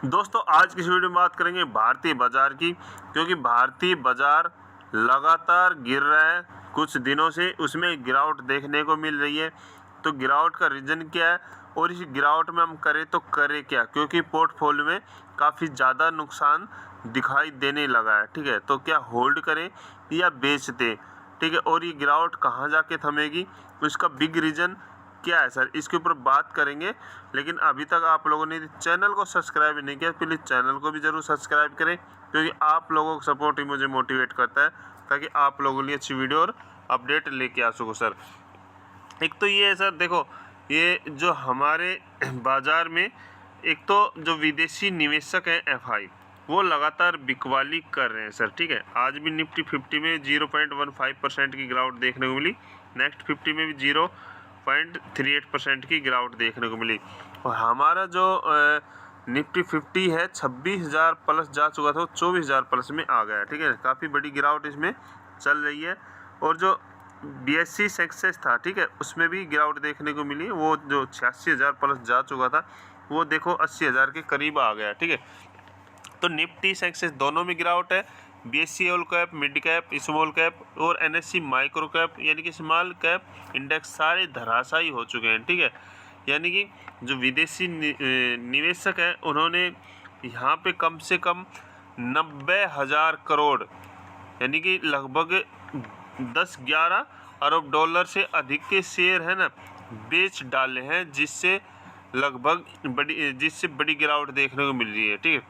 दोस्तों आज की इस वीडियो में बात करेंगे भारतीय बाजार की, क्योंकि भारतीय बाजार लगातार गिर रहा है कुछ दिनों से, उसमें गिरावट देखने को मिल रही है। तो गिरावट का रीज़न क्या है और इस गिरावट में हम करें तो करें क्या, क्योंकि पोर्टफोलियो में काफ़ी ज़्यादा नुकसान दिखाई देने लगा है। ठीक है, तो क्या होल्ड करें या बेच दें? ठीक है, और ये गिरावट कहाँ जाके थमेगी, उसका बिग रीज़न क्या है सर, इसके ऊपर बात करेंगे। लेकिन अभी तक आप लोगों ने चैनल को सब्सक्राइब नहीं किया, प्लीज़ चैनल को भी ज़रूर सब्सक्राइब करें, क्योंकि आप लोगों का सपोर्ट ही मुझे मोटिवेट करता है, ताकि आप लोगों के लिए अच्छी वीडियो और अपडेट लेके आ सकूँ सर। एक तो ये है सर, देखो ये जो हमारे बाज़ार में एक तो जो विदेशी निवेशक हैं एफआई, वो लगातार बिकवाली कर रहे हैं सर। ठीक है, आज भी निफ्टी 50 में 0.15% की गिरावट देखने को मिली, नेक्स्ट 50 में भी 0.38% की गिरावट देखने को मिली। और हमारा जो निफ्टी 50 है 26,000 प्लस जा चुका था, वो 24,000 प्लस में आ गया। ठीक है, काफ़ी बड़ी गिरावट इसमें चल रही है। और जो बीएससी सक्सेस था, ठीक है, उसमें भी गिरावट देखने को मिली। वो जो 86,000 प्लस जा चुका था, वो देखो 80,000 के करीब आ गया। ठीक है, तो निफ्टी सक्सेस दोनों में गिरावट है। BSc all cap, mid cap, small cap और एनएससी माइक्रो कैप यानी कि स्मॉल कैप इंडेक्स सारे धराशायी हो चुके हैं। ठीक है, यानी कि जो विदेशी निवेशक हैं, उन्होंने यहाँ पे कम से कम 90,000 करोड़ यानी कि लगभग 10-11 अरब डॉलर से अधिक के शेयर है ना बेच डाले हैं, जिससे बड़ी गिरावट देखने को मिल रही है। ठीक है,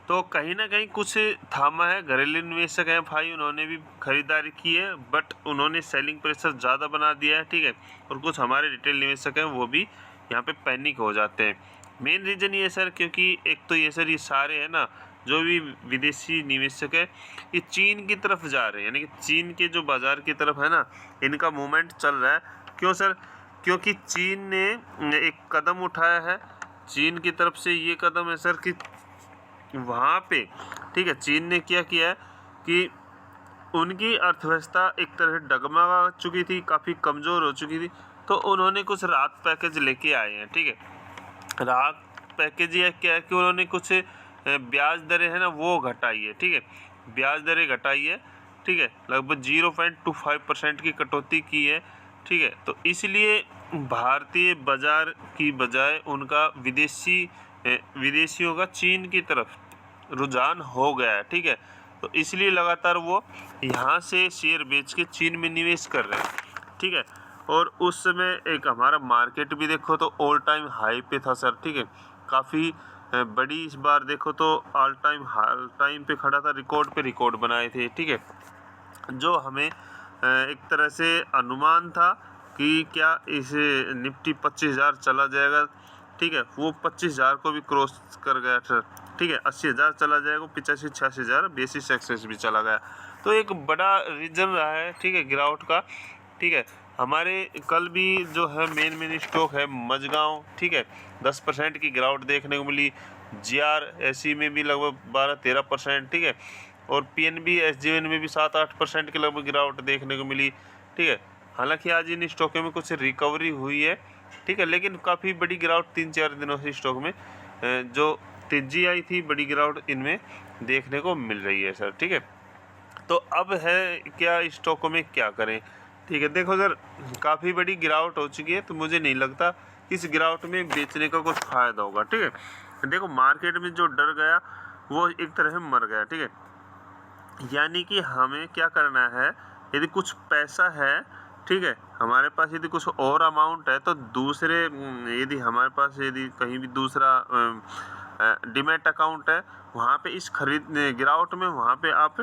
तो कहीं ना कहीं कुछ थामा है। घरेलू निवेशक हैं भाई, उन्होंने भी खरीदारी की है, बट उन्होंने सेलिंग प्रेशर ज़्यादा बना दिया है। ठीक है, और कुछ हमारे रिटेल निवेशक हैं, वो भी यहाँ पे पैनिक हो जाते हैं। मेन रीज़न ये सर, क्योंकि एक तो ये सर, ये सारे है ना जो भी विदेशी निवेशक है, ये चीन की तरफ जा रहे हैं, यानी कि चीन के जो बाज़ार की तरफ है ना, इनका मूवमेंट चल रहा है। क्यों सर? क्योंकि चीन ने एक कदम उठाया है। चीन की तरफ से ये कदम है सर कि वहाँ पे, ठीक है, चीन ने क्या किया है कि उनकी अर्थव्यवस्था एक तरह से डगमगा चुकी थी, काफ़ी कमज़ोर हो चुकी थी, तो उन्होंने कुछ राहत पैकेज लेके आए हैं। ठीक है, राहत पैकेज ये क्या है कि उन्होंने कुछ ब्याज दरें है ना वो घटाई है। ठीक है, ब्याज दरें घटाई है। ठीक है, लगभग 0.25% की कटौती की है। ठीक है, तो इसलिए भारतीय बाजार की बजाय उनका विदेशियों का चीन की तरफ रुझान हो गया है। ठीक है, तो इसलिए लगातार वो यहाँ से शेयर बेच के चीन में निवेश कर रहे हैं। ठीक है, और उस समय एक हमारा मार्केट भी देखो तो ऑल टाइम हाई पे था सर। ठीक है, काफ़ी बड़ी इस बार देखो तो ऑल टाइम पे खड़ा था, रिकॉर्ड पे रिकॉर्ड बनाए थे। ठीक है, जो हमें एक तरह से अनुमान था कि क्या इस निफ्टी 25,000 चला जाएगा। ठीक है, वो 25,000 को भी क्रॉस कर गया सर। ठीक है, 80,000 चला जाएगा, 85-86,000 बेसिक सक्सेस भी चला गया। तो एक बड़ा रीज़न रहा है, ठीक है, गिरावट का। ठीक है, हमारे कल भी जो है मेन स्टॉक है मझगांव, ठीक है, 10% की गिरावट देखने को मिली। GRSE में भी लगभग 12-13%। ठीक है, और PNB SGN में भी 7-8% के लगभग गिरावट देखने को मिली। ठीक है, हालांकि आज इन स्टॉकों में कुछ रिकवरी हुई है। ठीक है, लेकिन काफ़ी बड़ी गिरावट 3-4 दिनों से स्टॉक में जो तेजी आई थी, बड़ी गिरावट इनमें देखने को मिल रही है सर। ठीक है, तो अब है क्या स्टॉकों में क्या करें? ठीक है, देखो सर, काफ़ी बड़ी गिरावट हो चुकी है, तो मुझे नहीं लगता कि इस गिरावट में बेचने का कुछ फ़ायदा होगा। ठीक है, देखो मार्केट में जो डर गया वो एक तरह से मर गया। ठीक है, यानी कि हमें क्या करना है, यदि कुछ पैसा है, ठीक है, हमारे पास यदि कुछ और अमाउंट है, तो दूसरे यदि हमारे पास यदि कहीं भी दूसरा डीमैट अकाउंट है, वहाँ पे इस गिरावट में वहाँ पे आप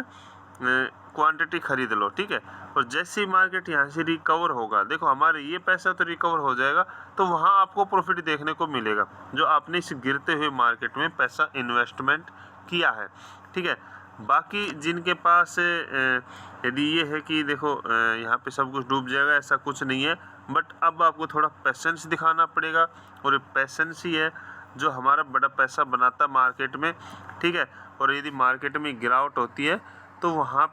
क्वांटिटी खरीद लो। ठीक है, और जैसे ही मार्केट यहाँ से रिकवर होगा, देखो हमारे ये पैसा तो रिकवर हो जाएगा, तो वहाँ आपको प्रॉफिट देखने को मिलेगा जो आपने इस गिरते हुए मार्केट में पैसा इन्वेस्टमेंट किया है। ठीक है, बाकी जिनके पास यदि ये है कि देखो यहाँ पे सब कुछ डूब जाएगा, ऐसा कुछ नहीं है, बट अब आपको थोड़ा पेशेंस दिखाना पड़ेगा, और पेशेंस ही है जो हमारा बड़ा पैसा बनाता है मार्केट में। ठीक है, और यदि मार्केट में गिरावट होती है तो वहाँ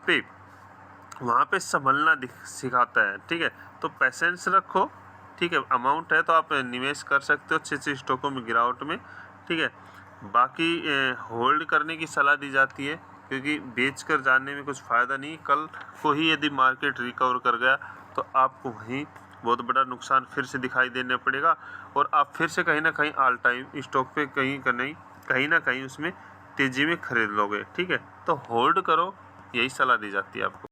पे संभलना सिखाता है। ठीक है, तो पेशेंस रखो। ठीक है, अमाउंट है तो आप निवेश कर सकते हो अच्छे स्टॉकों में गिरावट में। ठीक है। बाकी होल्ड करने की सलाह दी जाती है, क्योंकि बेच कर जाने में कुछ फ़ायदा नहीं। कल को ही यदि मार्केट रिकवर कर गया तो आपको वहीं बहुत बड़ा नुकसान फिर से दिखाई देने पड़ेगा, और आप फिर से कहीं ना कहीं ऑल टाइम स्टॉक पे कहीं ना कहीं उसमें तेज़ी में खरीद लोगे। ठीक है, तो होल्ड करो, यही सलाह दी जाती है आपको।